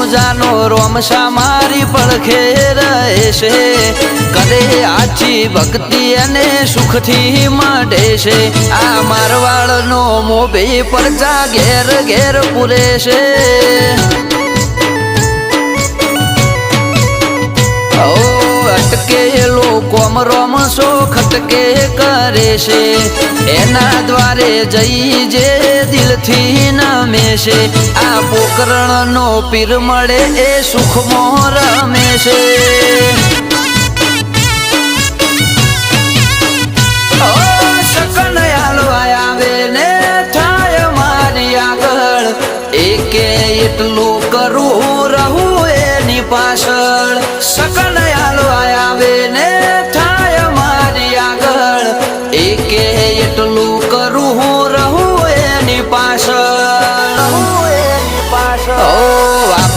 જાનો રોમશા મારી પડખે રહેશે કરે આછી ભક્તિ અને સુખથી મળે છે આ મારવાડનો મોભે પરચા ઘેર ઘેર પૂરે છે અટકેલો કોમ રોમશો ખટકે કરે છે એના દ્વારે જઈ જે દિલથી નમે છે આ પોકરણનો પીર મળે એ સુખમાં રમે છે એટલું કરું રહું એની પાછળ